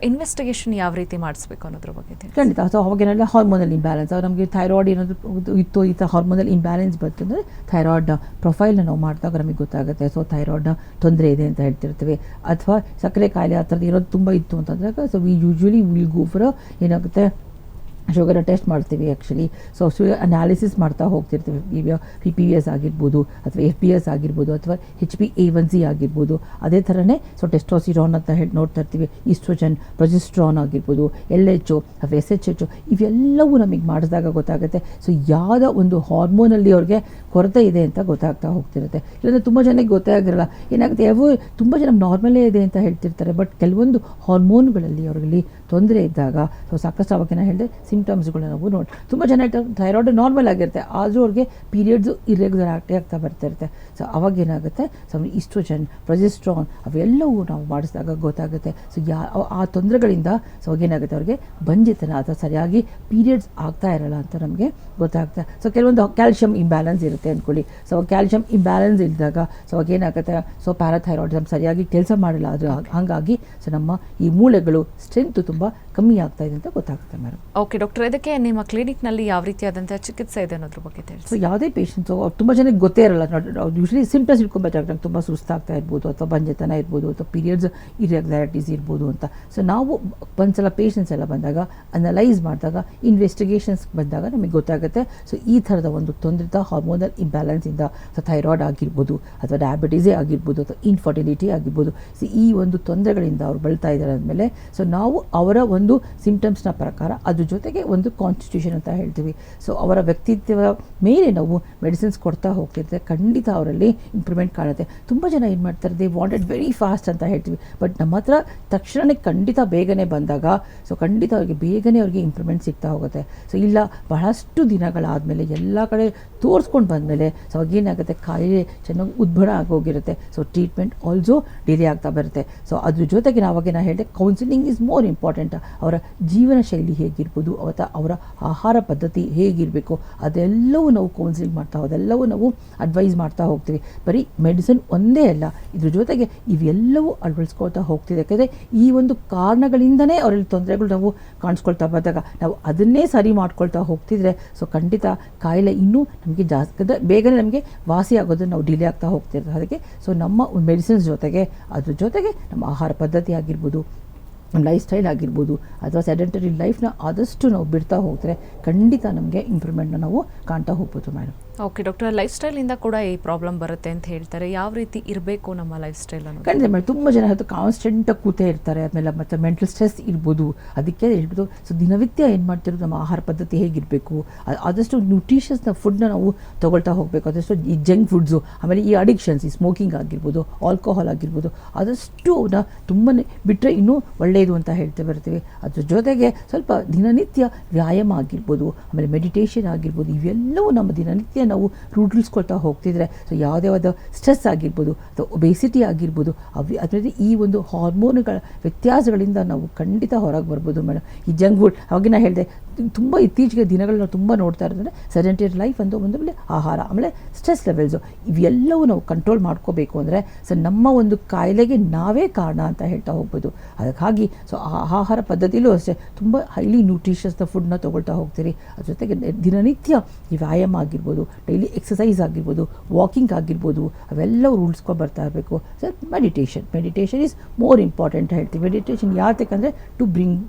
Investigation ಯಾವ ರೀತಿ ಮಾಡಿಸ್ಬೇಕು ಅನ್ನೋದ್ರ ಬಗ್ಗೆ ಖಂಡಿತ. ಸೊ ಅವಾಗೇನೆಲ್ಲ ಹಾರ್ಮೋನಲ್ ಇಂಬ್ಯಾಲೆನ್ಸ್, ನಮಗೆ ಥೈರಾಯ್ಡ್ ಏನಾದರೂ ಇತ್ತು, ಈ ಥರ ಹಾರ್ಮೋನಲ್ ಇಂಬ್ಯಾಲೆನ್ಸ್ ಬಂತಂದರೆ ಥೈರಾಯ್ಡ್ ಪ್ರೊಫೈಲ್ನ ನಾವು ಮಾಡಿದಾಗ ನಮಗೆ ಗೊತ್ತಾಗುತ್ತೆ. ಸೊ ಥೈರಾಯ್ಡ್ನ ತೊಂದರೆ ಇದೆ ಅಂತ ಹೇಳ್ತಿರ್ತೀವಿ. ಅಥವಾ ಸಕ್ಕರೆ ಕಾಯಿಲೆ ಆ ಥರದ್ದು ಇರೋದು ತುಂಬ ಇತ್ತು ಅಂತಂದಾಗ so we usually will go for ಏನಾಗುತ್ತೆ ಶುಗರ್ ಟೆಸ್ಟ್ ಮಾಡ್ತೀವಿ ಆ್ಯಕ್ಚುಲಿ. ಸೊ ಶುಗರ್ ಅನಾಲಿಸಿಸ್ ಮಾಡ್ತಾ ಹೋಗ್ತಿರ್ತೀವಿ. PPS ಆಗಿರ್ಬೋದು ಅಥವಾ FPS ಆಗಿರ್ಬೋದು ಅಥವಾ HbA1c ಆಗಿರ್ಬೋದು. ಅದೇ ಥರನೇ ಸೊ ಟೆಸ್ಟೋಸ್ಟಿರಾನ್ ಅಂತ ಹೇಳಿ ನೋಡ್ತಾ ಇರ್ತೀವಿ. ಈಸ್ಟ್ರೋಜನ್, ಪ್ರೊಜೆಸ್ಟ್ರಾನ್ ಆಗಿರ್ಬೋದು, LH ಅಥವಾ SHH ಇವೆಲ್ಲವೂ ನಮಗೆ ಮಾಡಿಸಿದಾಗ ಗೊತ್ತಾಗುತ್ತೆ. ಸೊ ಯಾವುದೋ ಒಂದು ಹಾರ್ಮೋನಲ್ಲಿ ಅವ್ರಿಗೆ ಕೊರತೆ ಇದೆ ಅಂತ ಗೊತ್ತಾಗ್ತಾ ಹೋಗ್ತಿರುತ್ತೆ. ಇಲ್ಲಾಂದರೆ ತುಂಬ ಜನಕ್ಕೆ ಗೊತ್ತೇ ಆಗಿರಲ್ಲ. ಏನಾಗುತ್ತೆ, ತುಂಬ ಜನ ನಾರ್ಮಲೇ ಇದೆ ಅಂತ ಹೇಳ್ತಿರ್ತಾರೆ, ಬಟ್ ಕೆಲವೊಂದು ಹಾರ್ಮೋನ್ಗಳಲ್ಲಿ ಅವರಲ್ಲಿ ತೊಂದರೆ ಇದ್ದಾಗ ಸೊ ಸಾಕಷ್ಟು ಅವಾಗೇನ ಹೇಳಿದೆ ಸಿಂಪ್ಟಮ್ಸ್ಗಳು ನಾವು ನೋಡಿ. ತುಂಬ ಜನ ಥೈರಾಯ್ಡ್ ನಾರ್ಮಲ್ ಆಗಿರುತ್ತೆ, ಆದರೂ ಅವ್ರಿಗೆ ಪೀರಿಯಡ್ಸು ಇರ್ರೆಗ್ಯುಲರ್ ಆಗ್ತಾ ಬರ್ತಾ ಇರುತ್ತೆ. ಸೊ ಅವಾಗೇನಾಗುತ್ತೆ, ಸೊ ಈಸ್ಟ್ರೋಜನ್, ಪ್ರೊಜೆಸ್ಟ್ರಾನ್ ಅವೆಲ್ಲವೂ ನಾವು ಮಾಡಿಸಿದಾಗ ಗೊತ್ತಾಗುತ್ತೆ. ಸೊ ಆ ತೊಂದರೆಗಳಿಂದ ಸೊ ಅವಾಗೇನಾಗುತ್ತೆ ಅವ್ರಿಗೆ ಬಂಜಿತನ ಅಥವಾ ಸರಿಯಾಗಿ ಪೀರಿಯಡ್ಸ್ ಆಗ್ತಾ ಇರಲ್ಲ ಅಂತ ನಮಗೆ ಗೊತ್ತಾಗುತ್ತೆ. ಸೊ ಕೆಲವೊಂದು ಕ್ಯಾಲ್ಶಿಯಂ ಇಂಬ್ಯಾಲೆನ್ಸ್ ಇರುತ್ತೆ ಅಂದ್ಕೊಳ್ಳಿ. ಸೊ ಕ್ಯಾಲ್ಶಿಯಂ ಇಂಬ್ಯಾಲೆನ್ಸ್ ಇದ್ದಾಗ ಸೊ ಅವಾಗೇನಾಗುತ್ತೆ, ಸೊ ಪ್ಯಾರಾಥೈರಾಯ್ಡಿಸಮ್ ಸರಿಯಾಗಿ ಕೆಲಸ ಮಾಡಿಲ್ಲ, ಅದು ಹಾಗಾಗಿ ಸೊ ನಮ್ಮ ಈ ಮೂಳೆಗಳು ಸ್ಟ್ರೆಂತ್ ತುಂಬ ಕಮ್ಮಿ ಆಗ್ತಾ ಇದೆ ಅಂತ ಗೊತ್ತಾಗುತ್ತೆ ಮೇಡಮ್. ಓಕೆ ಡಾಕ್ಟರ್, ಇದಕ್ಕೆ ನಿಮ್ಮ ಕ್ಲಿನಿಕ್ನಲ್ಲಿ ಯಾವ ರೀತಿಯಾದಂಥ ಚಿಕಿತ್ಸೆ ಇದೆ ಅನ್ನೋದ್ರ ಬಗ್ಗೆ ತಿಳಿಸಿ. ಸೊ ಯಾವುದೇ ಪೇಷಂಟ್ಸು ತುಂಬ ಜನಕ್ಕೆ ಗೊತ್ತೇ ಇರಲ್ಲ. ಯೂಶ್ವಲಿ ಸಿಂಪ್ಟಮ್ಸ್ ಇಟ್ಕೊಬೇಕಾಗುತ್ತೆ, ನಂಗೆ ತುಂಬ ಸುಸ್ತಾಗ್ತಾ ಇರ್ಬೋದು ಅಥವಾ ಬಂಜೆತನ ಇರ್ಬೋದು ಅಥವಾ ಪೀರಿಯಡ್ಸ್ ಇರ್ರೆಗ್ಯುಲಾರಿಟೀಸ್ ಇರ್ಬೋದು ಅಂತ. ಸೊ ನಾವು ಒಂದ್ಸಲ ಪೇಷಂಟ್ಸ್ ಎಲ್ಲ ಬಂದಾಗ ಅನಲೈಸ್ ಮಾಡಿದಾಗ ಇನ್ವೆಸ್ಟಿಗೇಷನ್ಸ್ ಬಂದಾಗ ನಮಗೆ ಗೊತ್ತಾಗುತ್ತೆ. ಸೊ ಈ ಥರದ ಒಂದು ತೊಂದರೆ ಹಾರ್ಮೋನಲ್ ಇಂಬ್ಯಾಲೆನ್ಸಿಂದ ಸೊ ಥೈರಾಯ್ಡ್ ಆಗಿರ್ಬೋದು ಅಥವಾ ಡಯಾಬಿಟೀಸೇ ಆಗಿರ್ಬೋದು ಅಥವಾ ಇನ್ಫರ್ಟಿಲಿಟಿ ಆಗಿರ್ಬೋದು. ಸೊ ಈ ಒಂದು ತೊಂದರೆಗಳಿಂದ ಅವ್ರು ಬಳಲ್ತಾ ಇದ್ದಾರೆ ಅಂದಮೇಲೆ ಸೊ ನಾವು ಅವರ ಒಂದು ಸಿಂಪ್ಟಮ್ಸ್ನ ಪ್ರಕಾರ ಅದ್ರ ಜೊತೆಗೆ ಒಂದು ಕಾನ್ಸ್ಟಿಟ್ಯೂಷನ್ ಅಂತ ಹೇಳ್ತೀವಿ. ಸೊ ಅವರ ವ್ಯಕ್ತಿತ್ವದ ಮೇಲೆ ನಾವು ಮೆಡಿಸಿನ್ಸ್ ಕೊಡ್ತಾ ಹೋಗ್ತಿರ್ತಾರೆ, ಖಂಡಿತ ಅವರಲ್ಲಿ ಇಂಪ್ರೂವ್ಮೆಂಟ್ ಕಾಣುತ್ತೆ. ತುಂಬ ಜನ ಏನು ಮಾಡ್ತಾರೆ, ದೇ ವಾಂಟೆಡ್ ವೆರಿ ಫಾಸ್ಟ್ ಅಂತ ಹೇಳ್ತೀವಿ, ಬಟ್ ನಮ್ಮ ಹತ್ರ ತಕ್ಷಣವೇ ಖಂಡಿತ ಬೇಗನೆ ಬಂದಾಗ ಸೊ ಖಂಡಿತ ಬೇಗನೆ ಅವ್ರಿಗೆ ಇಂಪ್ರೂವ್ಮೆಂಟ್ ಸಿಗ್ತಾ ಹೋಗುತ್ತೆ. ಸೊ ಇಲ್ಲ ಬಹಳಷ್ಟು ದಿನಗಳಾದಮೇಲೆ ಎಲ್ಲ ಕಡೆ ತೋರಿಸ್ಕೊಂಡು ಬಂದಮೇಲೆ ಸೊ ಅವಾಗೇನಾಗುತ್ತೆ, ಕಾಯಿಲೆ ಚೆನ್ನಾಗಿ ಉದ್ಭಣ ಆಗೋಗಿರುತ್ತೆ. ಸೊ ಟ್ರೀಟ್ಮೆಂಟ್ ಆಲ್ಸೋ ಡಿಲೇ ಆಗ್ತಾ ಬರುತ್ತೆ. ಸೊ ಅದ್ರ ಜೊತೆಗೆ ನಾವಾಗೇನ ಹೇಳಿದೆ ಕೌನ್ಸಿಲಿಂಗ್ ಈಸ್ ಮೋರ್ ಇಂಪಾರ್ಟೆಂಟ್. ಅವರ ಜೀವನ ಶೈಲಿ ಹೇಗಿರ್ಬೋದು ಅಥವಾ ಅವರ ಆಹಾರ ಪದ್ಧತಿ ಹೇಗಿರಬೇಕು ಅದೆಲ್ಲವೂ ನಾವು ಕೌನ್ಸಿಲಿಂಗ್ ಮಾಡ್ತಾ ಅದೆಲ್ಲವೂ ನಾವು ಅಡ್ವೈಸ್ ಮಾಡ್ತಾ ಹೋಗ್ತೀವಿ. ಬರೀ ಮೆಡಿಸಿನ್ ಒಂದೇ ಅಲ್ಲ, ಇದ್ರ ಜೊತೆಗೆ ಇವೆಲ್ಲವೂ ಅಳವಡಿಸ್ಕೊಳ್ತಾ ಹೋಗ್ತಿದೆ. ಯಾಕಂದರೆ ಈ ಒಂದು ಕಾರಣಗಳಿಂದನೇ ಅವರಲ್ಲಿ ತೊಂದರೆಗಳು ನಾವು ಕಾಣಿಸ್ಕೊಳ್ತಾ ಬಂದಾಗ ನಾವು ಅದನ್ನೇ ಸರಿ ಮಾಡ್ಕೊಳ್ತಾ ಹೋಗ್ತಿದ್ರೆ ಸೊ ಖಂಡಿತ ಕಾಯಿಲೆ ಇನ್ನೂ ನಮಗೆ ಜಾಸ್ತಿ ಬೇಗನೆ ನಮಗೆ ವಾಸಿ ಆಗೋದನ್ನು ನಾವು ಡಿಲೇ ಆಗ್ತಾ ಹೋಗ್ತಿರ್ತೀವಿ. ಅದಕ್ಕೆ ಸೊ ನಮ್ಮ ಮೆಡಿಸಿನ್ಸ್ ಜೊತೆಗೆ ಅದ್ರ ಜೊತೆಗೆ ನಮ್ಮ ಆಹಾರ ಪದ್ಧತಿ ಆಗಿರ್ಬೋದು, ನಮ್ಮ ಲೈಫ್ ಸ್ಟೈಲ್ ಆಗಿರ್ಬೋದು ಅಥವಾ ಸೆಡೆಂಟರಿ ಲೈಫ್ನ ಆದಷ್ಟು ನಾವು ಬಿಡ್ತಾ ಹೋಗ್ತಾರೆ ಖಂಡಿತ ನಮಗೆ ಇಂಪ್ರೂವ್ಮೆಂಟ್ನ ನಾವು ಕಾಣ್ತಾ ಹೋಗ್ಬೋದು ಮೇಡಮ್. ಓಕೆ ಡಾಕ್ಟರ್, ಲೈಫ್ ಸ್ಟೈಲಿಂದ ಕೂಡ ಈ ಪ್ರಾಬ್ಲಮ್ ಬರುತ್ತೆ ಅಂತ ಹೇಳ್ತಾರೆ. ಯಾವ ರೀತಿ ಇರಬೇಕು ನಮ್ಮ ಲೈಫ್ ಸ್ಟೈಲ್ ಅನ್ನೋದು? ಖಂಡಿತ ಮೇಡಮ್, ತುಂಬ ಜನ ಅದು ಕಾನ್ಸ್ಟೆಂಟಾಗಿ ಕೂತೇ ಇರ್ತಾರೆ. ಆಮೇಲೆ ಮತ್ತು ಮೆಂಟಲ್ ಸ್ಟ್ರೆಸ್ ಇರ್ಬೋದು, ಅದಕ್ಕೆ ಹೇಳ್ಬೋದು. ಸೊ ದಿನನಿತ್ಯ ಏನು ಮಾಡ್ತಿರೋದು, ನಮ್ಮ ಆಹಾರ ಪದ್ಧತಿ ಹೇಗಿರಬೇಕು, ಆದಷ್ಟು ನ್ಯೂಟ್ರಿಷಸ್ನ ಫುಡ್ನ ನಾವು ತೊಗೊಳ್ತಾ ಹೋಗಬೇಕು. ಆದಷ್ಟು ಈ ಜಂಕ್ ಫುಡ್ಸು, ಆಮೇಲೆ ಈ ಅಡಿಕ್ಷನ್ಸ್, ಈ ಸ್ಮೋಕಿಂಗ್ ಆಗಿರ್ಬೋದು, ಆಲ್ಕೋಹಾಲ್ ಆಗಿರ್ಬೋದು, ಆದಷ್ಟು ಅವನ್ನ ತುಂಬಾ ಬಿಟ್ಟರೆ ಇನ್ನೂ ಒಳ್ಳೆಯದು ಅಂತ ಹೇಳ್ತಾ ಬರ್ತೀವಿ. ಅದ್ರ ಜೊತೆಗೆ ಸ್ವಲ್ಪ ದಿನನಿತ್ಯ ವ್ಯಾಯಾಮ ಆಗಿರ್ಬೋದು, ಆಮೇಲೆ ಮೆಡಿಟೇಷನ್ ಆಗಿರ್ಬೋದು, ಇವೆಲ್ಲವೂ ನಮ್ಮ ದಿನನಿತ್ಯ ನಾವು ರೂಢಿಸ್ಕೊಳ್ತಾ ಹೋಗ್ತಿದ್ರೆ ಸೊ ಯಾವುದೇ ಸ್ಟ್ರೆಸ್ ಆಗಿರ್ಬೋದು ಅಥವಾ ಒಬೇಸಿಟಿ ಆಗಿರ್ಬೋದು ಅದರಲ್ಲಿ ಈ ಒಂದು ಹಾರ್ಮೋನುಗಳ ವ್ಯತ್ಯಾಸಗಳಿಂದ ನಾವು ಖಂಡಿತ ಹೊರಗೆ ಬರ್ಬೋದು ಮೇಡಮ್. ಈ ಜಂಕ್ ಫುಡ್ ಅವಾಗಿನ ಹೇಳಿದೆ, ತುಂಬ ಇತ್ತೀಚೆಗೆ ದಿನಗಳನ್ನ ತುಂಬ ನೋಡ್ತಾ ಇರೋದಂದರೆ ಸೆಡೆಂಟರಿ ಲೈಫ್ ಅಂತ ಒಂದು ಮೇಲೆ ಆಹಾರ, ಆಮೇಲೆ ಸ್ಟ್ರೆಸ್ ಲೆವೆಲ್ಸು ಇವೆಲ್ಲವೂ ನಾವು ಕಂಟ್ರೋಲ್ ಮಾಡ್ಕೋಬೇಕು ಅಂದರೆ ಸೊ ನಮ್ಮ ಒಂದು ಕಾಯಿಲೆಗೆ ನಾವೇ ಕಾರಣ ಅಂತ ಹೇಳ್ತಾ ಹೋಗ್ಬೋದು. ಅದಕ್ಕಾಗಿ ಸೊ ಆಹಾರ ಪದ್ಧತಿಲೂ ಅಷ್ಟೇ ತುಂಬ ಹೈಲಿ ನ್ಯೂಟ್ರಿಷಸ್ನ ಫುಡ್ನ ತೊಗೊಳ್ತಾ ಹೋಗ್ತೀರಿ. ಅದ್ರ ಜೊತೆಗೆ ದಿನನಿತ್ಯ ಈ ವ್ಯಾಯಾಮ ಆಗಿರ್ಬೋದು, ಡೈಲಿ ಎಕ್ಸಸೈಸ್ ಆಗಿರ್ಬೋದು, ವಾಕಿಂಗ್ ಆಗಿರ್ಬೋದು, ಅವೆಲ್ಲವೂ ರೂಲ್ಸ್ಕೊಂಡು ಬರ್ತಾ ಇರಬೇಕು. So meditation is more important ಹೇಳ್ತೀವಿ. ಮೆಡಿಟೇಷನ್ ಯಾತಕ್ಕಂದರೆ ಟು ಬ್ರಿಂಗ್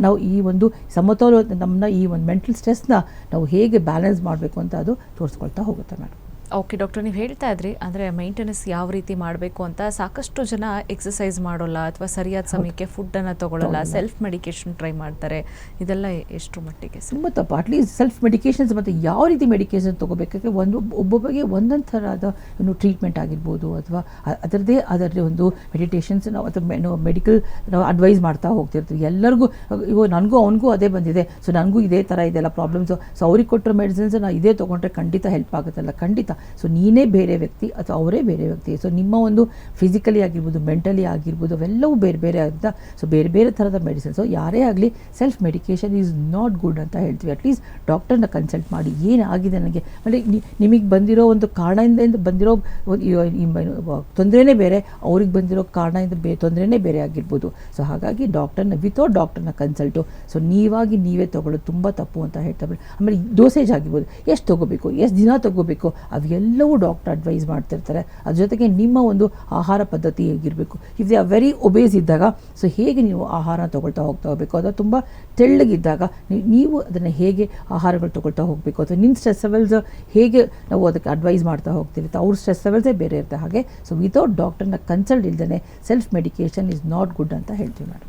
ನಾವು ಈ ಒಂದು ಸಮತೋಲ ನಮ್ಮನ್ನ ಈ ಒಂದು ಮೆಂಟಲ್ ಸ್ಟ್ರೆಸ್ನ ನಾವು ಹೇಗೆ ಬ್ಯಾಲೆನ್ಸ್ ಮಾಡಬೇಕು ಅಂತ ಅದು ತೋರಿಸ್ಕೊಳ್ತಾ ಹೋಗುತ್ತೆ ಮೇಡಮ್. ಓಕೆ ಡಾಕ್ಟರ್, ನೀವು ಹೇಳ್ತಾ ಇದ್ರಿ ಅಂದರೆ ಮೇಂಟೆನೆನ್ಸ್ ಯಾವ ರೀತಿ ಮಾಡಬೇಕು ಅಂತ. ಸಾಕಷ್ಟು ಜನ ಎಕ್ಸಸೈಸ್ ಮಾಡೋಲ್ಲ ಅಥವಾ ಸರಿಯಾದ ಸಮಯಕ್ಕೆ ಫುಡ್ಡನ್ನು ತೊಗೊಳ್ಳಲ್ಲ, ಸೆಲ್ಫ್ ಮೆಡಿಕೇಶನ್ ಟ್ರೈ ಮಾಡ್ತಾರೆ. ಇದೆಲ್ಲ ಎಷ್ಟು ಮಟ್ಟಿಗೆ ತುಂಬ ತಪ್ಪು. ಅಟ್ಲೀಸ್ಟ್ ಸೆಲ್ಫ್ ಮೆಡಿಕೇಷನ್ಸ್ ಮತ್ತು ಯಾವ ರೀತಿ ಮೆಡಿಕೇಷನ್ ತೊಗೋಬೇಕಾದ್ರೆ ಒಬ್ಬೊಬ್ಬರಿಗೆ ಒಂದೊಂದು ಥರದ ಒಂದು ಟ್ರೀಟ್ಮೆಂಟ್ ಆಗಿರ್ಬೋದು ಅಥವಾ ಅದರದೇ ಒಂದು ಮೆಡಿಟೇಷನ್ಸ್ ನಾವು ಅಥವಾ ಮೆಡಿಕಲ್ ನಾವು ಅಡ್ವೈಸ್ ಮಾಡ್ತಾ ಹೋಗ್ತಿರ್ತೀವಿ. ಎಲ್ಲರಿಗೂ ನನಗೂ ಅವನಿಗೂ ಅದೇ ಬಂದಿದೆ, ಸೊ ನನಗೂ ಇದೇ ಥರ ಇದೆಲ್ಲ ಪ್ರಾಬ್ಲಮ್ಸು, ಸೊ ಅವ್ರಿಗೆ ಕೊಟ್ಟರು ಮೆಡಿಸಿನ್ಸ್ ನಾವು ಇದೇ ತೊಗೊಂಡ್ರೆ ಖಂಡಿತ ಹೆಲ್ಪ್ ಆಗುತ್ತಲ್ಲ. ಖಂಡಿತ ಸೊ ನೀನೇ ಬೇರೆ ವ್ಯಕ್ತಿ ಅಥವಾ ಅವರೇ ಬೇರೆ ವ್ಯಕ್ತಿ. ಸೊ ನಿಮ್ಮ ಒಂದು ಫಿಸಿಕಲಿ ಆಗಿರ್ಬೋದು, ಮೆಂಟಲಿ ಆಗಿರ್ಬೋದು, ಅವೆಲ್ಲವೂ ಬೇರೆ ಬೇರೆ ಆಗುತ್ತೆ. ಸೊ ಬೇರೆ ಬೇರೆ ಥರದ ಮೆಡಿಸಿನ್ಸು ಯಾರೇ ಆಗಲಿ self medication is not good ಅಂತ ಹೇಳ್ತೀವಿ. ಅಟ್ಲೀಸ್ಟ್ ಡಾಕ್ಟರ್ನ ಕನ್ಸಲ್ಟ್ ಮಾಡಿ ಏನಾಗಿದೆ ನನಗೆ, ಅಂದರೆ ನಿಮಗೆ ಬಂದಿರೋ ಒಂದು ಕಾರಣದಿಂದ ಬಂದಿರೋ ತೊಂದರೆನೇ ಬೇರೆ, ಅವ್ರಿಗೆ ಬಂದಿರೋ ಕಾರಣದಿಂದ ತೊಂದರೆನೇ ಬೇರೆ ಆಗಿರ್ಬೋದು. ಸೊ ಹಾಗಾಗಿ ವಿತೌಟ್ ಡಾಕ್ಟರ್ನ ಕನ್ಸಲ್ಟು ಸೊ ನೀವೇ ತೊಗೊಳ್ಳೋದು ತುಂಬ ತಪ್ಪು ಅಂತ ಹೇಳ್ತಾರೆ. ಆಮೇಲೆ ಡೋಸೇಜ್ ಆಗಿರ್ಬೋದು, ಎಷ್ಟು ತೊಗೋಬೇಕು, ಎಷ್ಟು ದಿನ ತೊಗೋಬೇಕು, ಅವೆಲ್ಲವೂ ಡಾಕ್ಟರ್ ಅಡ್ವೈಸ್ ಮಾಡ್ತಿರ್ತಾರೆ. ಅದ್ರ ಜೊತೆಗೆ ನಿಮ್ಮ ಒಂದು ಆಹಾರ ಪದ್ಧತಿ ಹೇಗಿರಬೇಕು, if they are very obeys ಇದ್ದಾಗ ಸೊ ಹೇಗೆ ನೀವು ಆಹಾರ ತೊಗೊಳ್ತಾ ಹೋಗಬೇಕು, ಅದು ತುಂಬ ತೆಳ್ಳಗಿದ್ದಾಗ ನೀವು ಅದನ್ನು ಹೇಗೆ ಆಹಾರಗಳು ತೊಗೊಳ್ತಾ ಹೋಗಬೇಕು, ಅಥವಾ ನಿಮ್ಮ ಸ್ಟ್ರೆಸ್ ಲೆವೆಲ್ಸ್ ಹೇಗೆ ನಾವು ಅದಕ್ಕೆ ಅಡ್ವೈಸ್ ಮಾಡ್ತಾ ಹೋಗ್ತೀವಿ, ಅವ್ರ ಸ್ಟ್ರೆಸ್ ಲೆವೆಲ್ಸೇ ಬೇರೆ ಇರುತ್ತೆ. ಹಾಗೆ ಸೊ ವಿತೌಟ್ ಡಾಕ್ಟರ್ನ ಕನ್ಸಲ್ಟ್ ಇಲ್ದೇ self medication is not good ಅಂತ ಹೇಳ್ತೀವಿ ಮೇಡಮ್.